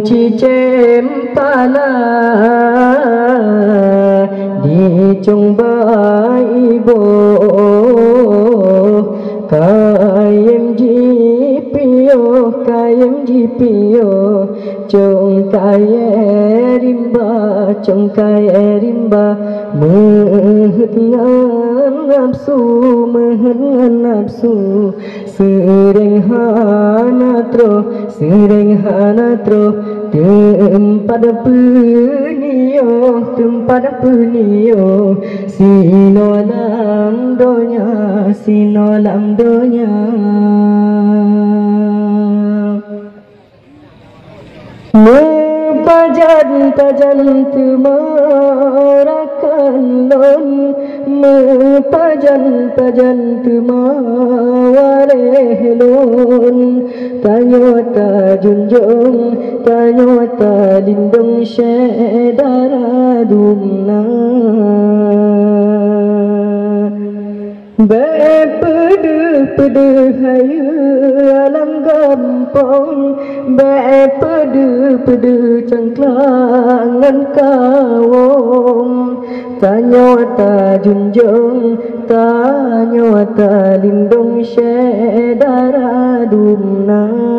Cicem pala di chung ba ibo kayem jipio chung kaye rimba mehet nafsu sering hanatro tempat penio sinolam donya pajan tumarakan lon pajan tumawarelon tanyota junjung tanyota lindung syedara dumna Bepedu hayu alam gampang Bepedu cangklangan kawong Tanyota junjung tanyota lindung syedara dumna